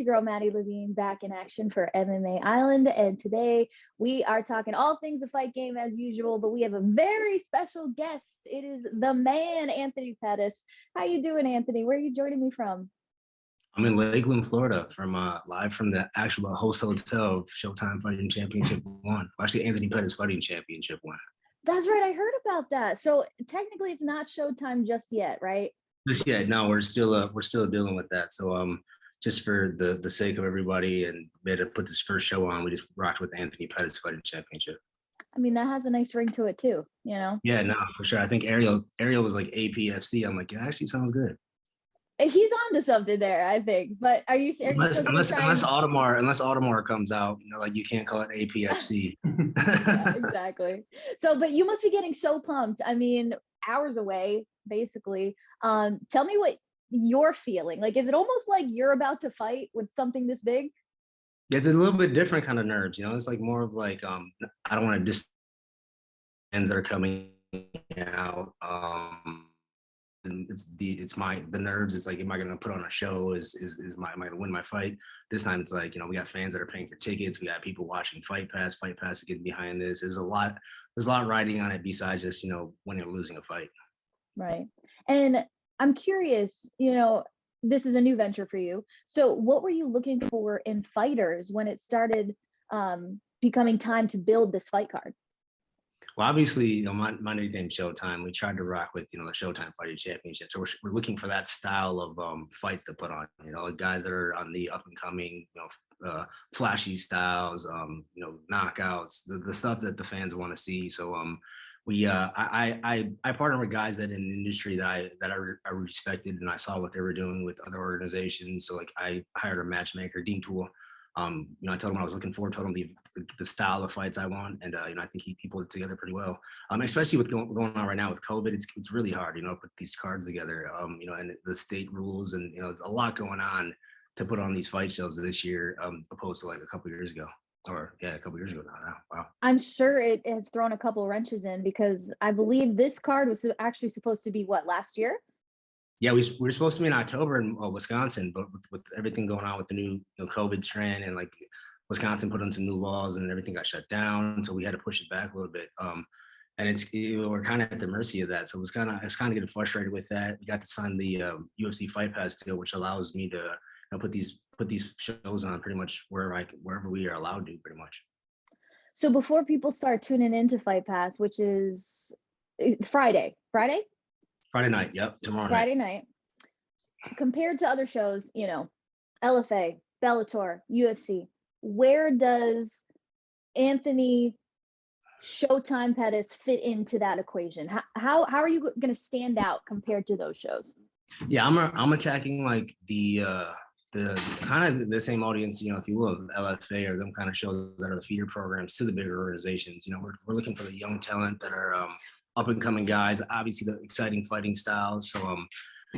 your girl, Maddie Levine, back in action for MMA Island. And today we are talking all things a fight game as usual, but we have a very special guest. It is the man, Anthony Pettis. How you doing, Anthony? Where are you joining me from? I'm in Lakeland, Florida, from live from the actual host hotel of Showtime Fighting Championship 1. Actually, Anthony Pettis Fighting Championship 1. That's right. I heard about that. So technically it's not Showtime just yet, right? Just yet, no, we're still dealing with that. So just for the sake of everybody and we had to put this first show on, we just rocked with Anthony Pettis Fighting Championship. I mean, that has a nice ring to it too, you know? Yeah, no, for sure. I think Ariel was like APFC. I'm like, it actually sounds good. He's on to something there, I think. But are you unless Audemars comes out, you know, like you can't call it APFC. Yeah, exactly. So, but you must be getting so pumped. I mean, hours away, basically. Tell me what you're feeling. Like, is it almost like you're about to fight with something this big? It's a little bit different kind of nerves, you know. It's like more of like I don't want to just fans that are coming out. And the nerves. It's like, am I going to put on a show? Am I going to win my fight? This time it's like, you know, we got fans that are paying for tickets. We got people watching Fight Pass is getting behind this. There's a lot riding on it besides just, you know, winning or losing a fight. Right. And I'm curious, you know, this is a new venture for you. So what were you looking for in fighters when it started becoming time to build this fight card? Well, obviously, you know, my nickname's Showtime. We tried to rock with, you know, the Showtime Fighting Championship. So we're looking for that style of fights to put on, you know, guys that are on the up and coming, you know, flashy styles, you know, knockouts, the stuff that the fans want to see. So I partner with guys that in the industry that I respected, and I saw what they were doing with other organizations. So like I hired a matchmaker, Dean Tool. You know, I told him what I was looking for, told him the style of fights I want, and you know, I think he pulled it together pretty well. Especially with going on right now with COVID, it's really hard, you know, put these cards together. You know, and the state rules, and you know, a lot going on to put on these fight shows this year, opposed to like a couple years ago, or yeah, a couple years ago now. Wow. I'm sure it has thrown a couple wrenches in because I believe this card was actually supposed to be what, last year? Yeah, we were supposed to be in October in Wisconsin, but with everything going on with the new, you know, COVID trend, and like Wisconsin put in some new laws and everything got shut down, so we had to push it back a little bit. And we're kind of at the mercy of that, so it's kind of getting frustrated with that. We got to sign the UFC Fight Pass deal, which allows me to, you know, put these shows on pretty much wherever we are allowed to, pretty much. So before people start tuning into Fight Pass, which is Friday night, yep, tomorrow Friday night. Compared to other shows, you know, LFA, Bellator, UFC, where does Anthony Showtime Pettis fit into that equation? How are you going to stand out compared to those shows? Yeah, I'm attacking like the kind of the same audience, you know, if you will, of LFA or them kind of shows that are the feeder programs to the bigger organizations. You know, we're looking for the young talent that are up and coming guys, obviously the exciting fighting styles. So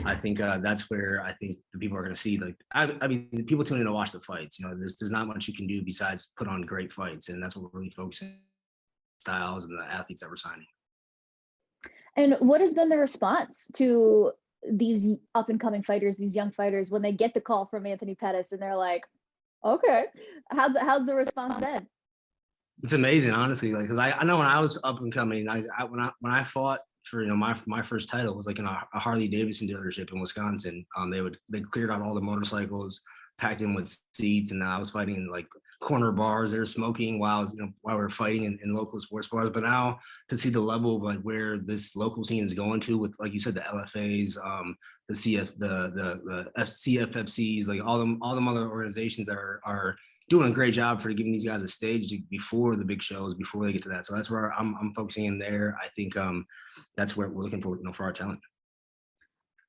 I think that's where I think the people are going to see, like, I mean, the people tune in to watch the fights. You know, there's not much you can do besides put on great fights, and that's what we're really focusing on, styles and the athletes that we're signing. And what has been the response to these up and coming fighters, these young fighters, when they get the call from Anthony Pettis and they're like, okay, how's the response been? It's amazing, honestly. Like, cause I know when I was up and coming, when I fought for, you know, my first title was like in a Harley Davidson dealership in Wisconsin. They cleared out all the motorcycles, packed in with seats, and I was fighting in like corner bars. They were smoking while we were fighting in local sports bars. But now to see the level of like where this local scene is going to, with, like you said, the LFAs, the CFFCs, like all them other organizations that are doing a great job for giving these guys a stage before the big shows, before they get to that. So that's where I'm focusing in there. I think that's where we're looking for, you know, for our talent.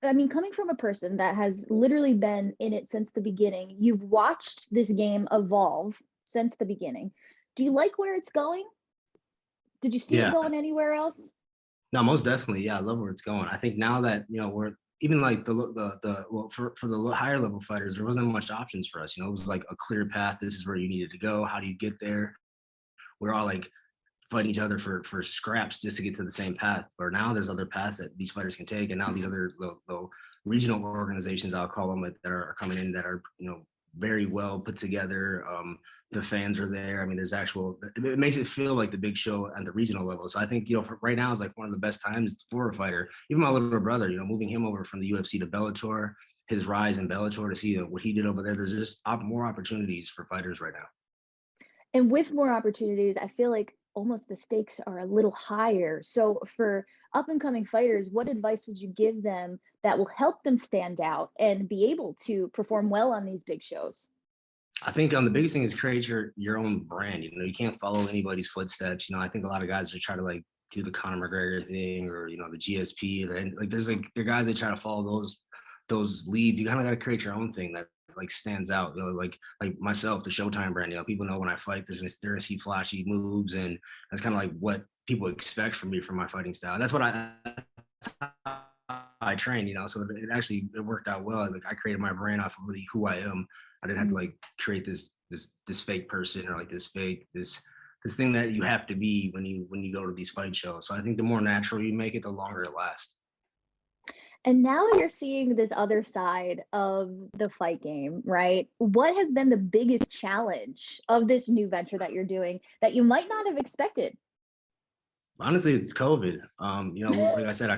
I mean, coming from a person that has literally been in it since the beginning, you've watched this game evolve since the beginning. Do you like where it's going? Did you see it going anywhere else? No, most definitely. Yeah, I love where it's going. I think now that, you know, we're even like for the higher level fighters, there wasn't much options for us. You know, it was like a clear path. This is where you needed to go. How do you get there? We're all like fighting each other for scraps just to get to the same path. Or now there's other paths that these fighters can take, and now these other regional organizations, I'll call them, that are coming in, that are, you know, very well put together. The fans are there. I mean, there's actual, it makes it feel like the big show at the regional level. So I think, for right now is like one of the best times for a fighter. Even my little brother, moving him over from the UFC to Bellator, his rise in Bellator, to see what he did over there. There's just more opportunities for fighters right now. And with more opportunities, I feel like almost the stakes are a little higher. So for up and coming fighters, what advice would you give them that will help them stand out and be able to perform well on these big shows? I think the biggest thing is create your own brand. You can't follow anybody's footsteps. I think a lot of guys are trying to like do the Conor McGregor thing, or the GSP. And like there are guys that try to follow those leads. You kind of got to create your own thing that like stands out. Like myself, the Showtime brand. People know when I fight, they're gonna see flashy moves, and that's kind of like what people expect from me from my fighting style. That's what I trained. So it worked out well. Like I created my brand off of really who I am. I didn't have to like create this fake person, or like this thing that you have to be when you go to these fight shows. So I think the more natural you make it, the longer it lasts. And now you're seeing this other side of the fight game, right? What has been the biggest challenge of this new venture that you're doing that you might not have expected? Honestly, it's COVID. Like I said,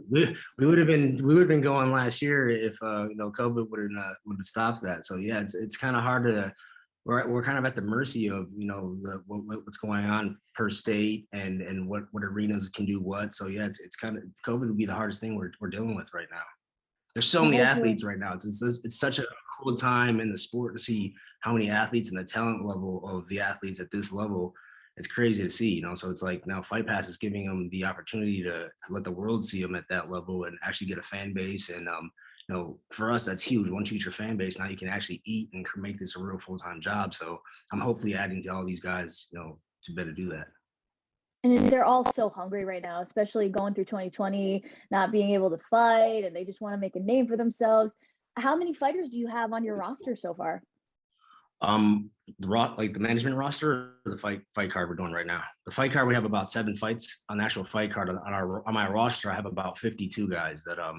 we would have been going last year if COVID would have stopped that. So yeah, it's kind of hard to. We're kind of at the mercy of what's going on per state, and what arenas can do what. So yeah, it's kind of COVID would be the hardest thing we're dealing with right now. There's so many athletes right now. It's such a cool time in the sport to see how many athletes and the talent level of the athletes at this level. It's crazy to see, So it's like now Fight Pass is giving them the opportunity to let the world see them at that level and actually get a fan base. And for us, that's huge. Once you get your fan base, now you can actually eat and make this a real full-time job. So I'm hopefully adding to all these guys, to better do that. And they're all so hungry right now, especially going through 2020, not being able to fight, and they just want to make a name for themselves. How many fighters do you have on your roster so far? Like the management roster, or the fight card we're doing right now. The fight card, we have about 7 fights on the actual fight card. On my roster, I have about 52 guys that are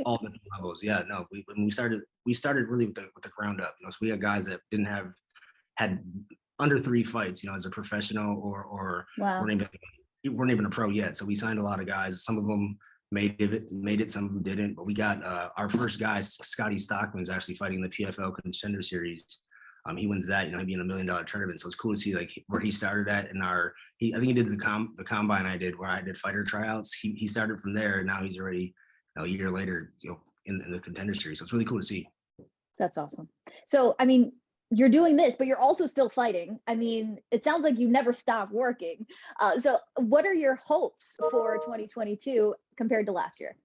all different levels. Yeah, no, when we started really with the ground up. So we had guys that had under 3 fights, as a professional, or wow. weren't even a pro yet. So we signed a lot of guys. Some of them made it, some of them didn't. But we got our first guy, Scotty Stockman's actually fighting the PFL Contender Series. He wins that, he'd be in $1 million tournament. So it's cool to see like where he started at. And I think he did the combine I did, where I did fighter tryouts. He started from there, and now he's already a year later, in the Contender Series. So it's really cool to see. That's awesome. So, I mean, you're doing this, but you're also still fighting. I mean, it sounds like you never stop working. So what are your hopes for 2022 compared to last year?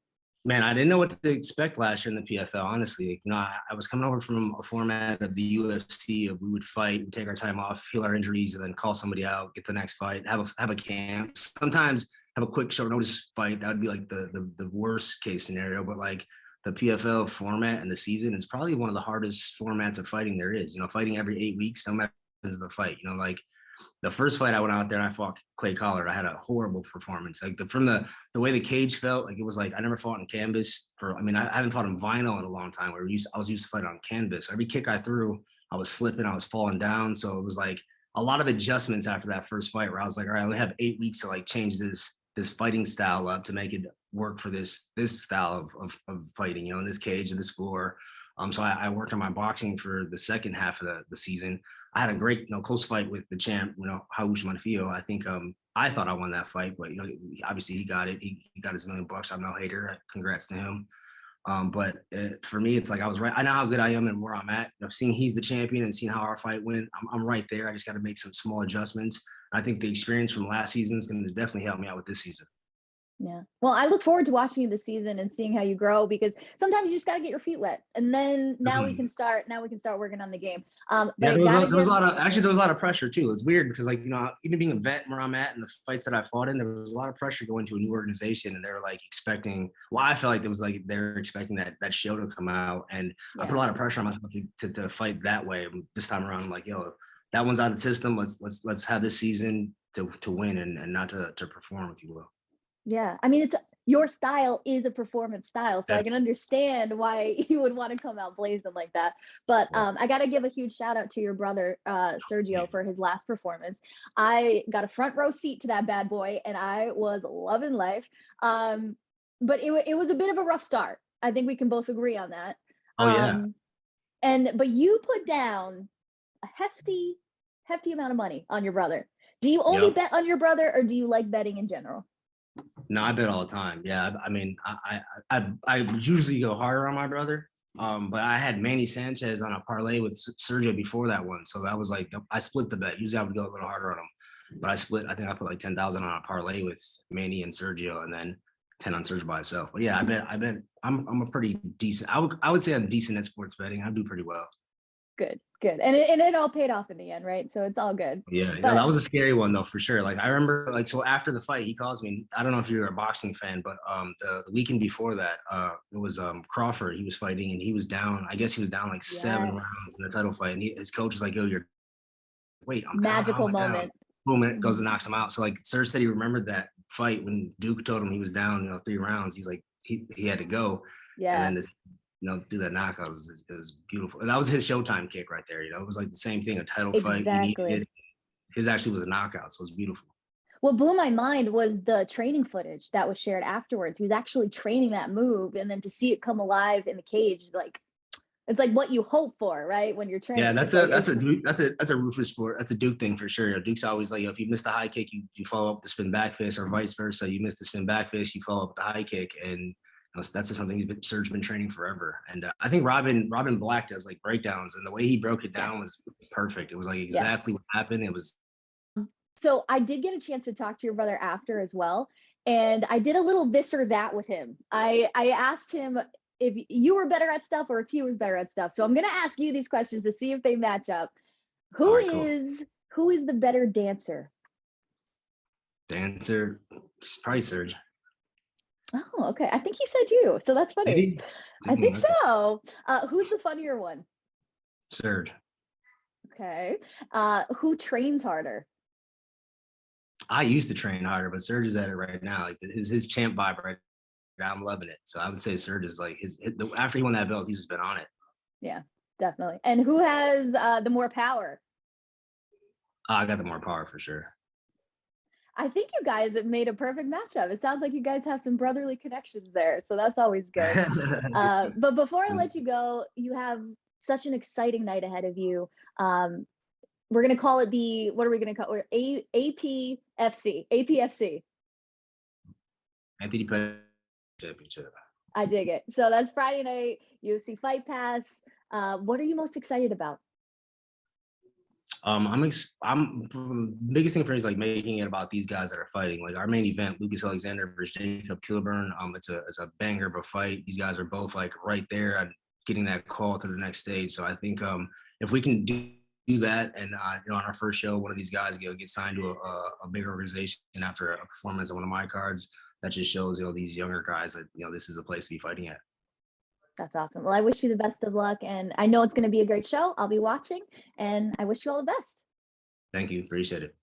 Man, I didn't know what to expect last year in the PFL, honestly. I was coming over from a format of the UFC of we would fight, we'd take our time off, heal our injuries, and then call somebody out, get the next fight, have a camp. Sometimes have a quick short notice fight. That would be like the worst case scenario. But like the PFL format and the season is probably one of the hardest formats of fighting there is. Fighting every 8 weeks, no matter the fight. Like the first fight I went out there and I fought Clay Collard, I had a horrible performance. Like from the way the cage felt, like it was like I never fought on canvas I haven't fought on vinyl in a long time. I was used to fight on canvas. Every kick I threw, I was slipping, I was falling down. So it was like a lot of adjustments after that first fight, where I was like, all right, I only have 8 weeks to like change this fighting style up to make it work for this style of fighting, in this cage and this floor. So I worked on my boxing for the second half of the season. I had a great, close fight with the champ, Haush Manfio. I think I thought I won that fight, but obviously he got it. He got his $1 million. I'm no hater. Congrats to him. But for me, it's like I was right. I know how good I am and where I'm at. Seeing he's the champion and seeing how our fight went, I'm right there. I just got to make some small adjustments. I think the experience from last season is going to definitely help me out with this season. Yeah. Well, I look forward to watching you this season and seeing how you grow, because sometimes you just got to get your feet wet, and then now we can start working on the game. But yeah, there was a lot of pressure too. It's weird because even being a vet where I'm at and the fights that I fought in, there was a lot of pressure going to a new organization, and they were like expecting, I felt like it was like they're expecting that show to come out, and I put a lot of pressure on myself to fight that way. This time around, I'm like, that one's out of the system. Let's have this season to win and not to perform, if you will. Yeah. I mean, your style is a performance style. So Yeah. I can understand why you would want to come out blazing like that. But I got to give a huge shout out to your brother, Sergio, for his last performance. I got a front row seat to that bad boy and I was loving life. But it was a bit of a rough start. I think we can both agree on that. Oh yeah. But you put down a hefty amount of money on your brother. Do you only Yep. bet on your brother or do you like betting in general? No, I bet all the time. Yeah, I mean, I usually go harder on my brother. But I had Manny Sanchez on a parlay with Sergio before that one, so that was like I split the bet. Usually I would go a little harder on him, but I split. I think I put like 10,000 on a parlay with Manny and Sergio, and then 10 on Sergio by itself. But yeah, I bet I'm a pretty decent. I would say I'm decent at sports betting. I do pretty well. Good. And it all paid off in the end, right? So it's all good. Yeah, But that was a scary one though, for sure. Like I remember, like so after the fight, he calls me. I don't know if you're a boxing fan, but the weekend before that, it was Crawford. He was fighting and he was down. I guess he was down like 7 rounds in the title fight, and his coach was like, "Yo, you're wait, I'm down. How magical am I down?" moment. Boom, and it goes and knocks him out. So like Serge said, he remembered that fight when Duke told him he was down, 3 rounds. He's like he had to go, and Yeah, then this do that knockout it was beautiful. And that was his Showtime kick right there. It was like the same thing, a title fight. He needed exactly. it. His actually was a knockout, so it was beautiful. What blew my mind was the training footage that was shared afterwards. He was actually training that move, and then to see it come alive in the cage, like it's like what you hope for, right? When you're Yeah, training, that's it's like a Rufus sport. That's a Duke thing for sure. Duke's always like, if you miss the high kick, you follow up with the spin back fist, or vice versa. You miss the spin back fist, you follow up with the high kick, and that's just something Serge been training forever. And I think Robin Black does like breakdowns, and the way he broke it down was perfect. It was like exactly what happened. It was. So I did get a chance to talk to your brother after as well. And I did a little this or that with him. I asked him if you were better at stuff or if he was better at stuff. So I'm gonna ask you these questions to see if they match up. All right, cool. Who is the better dancer? Dancer, probably Serge. Oh, okay. I think he said you, so that's funny. Maybe? I think so. Who's the funnier one? Serge. Okay. Who trains harder? I used to train harder, but Serge is at it right now. Like his champ vibe right now, I'm loving it. So I would say Serge is like after he won that belt, he's just been on it. Yeah, definitely. And who has the more power? I got the more power for sure. I think you guys have made a perfect matchup. It sounds like you guys have some brotherly connections there, so that's always good. But before I let you go, you have such an exciting night ahead of you. We're gonna call it what are we gonna call it? APFC. APFC. Anthony Pettis championship. I dig it. So that's Friday night, UFC Fight Pass. What are you most excited about? I'm the biggest thing for me is like making it about these guys that are fighting. Like our main event, Lucas Alexander versus Jacob Kilburn. It's a banger of a fight. These guys are both like right there and getting that call to the next stage. So I think if we can do that, and on our first show, one of these guys get signed to a big organization after a performance on one of my cards, that just shows these younger guys that this is a place to be fighting at. That's awesome. Well, I wish you the best of luck, and I know it's going to be a great show. I'll be watching, and I wish you all the best. Thank you. Appreciate it.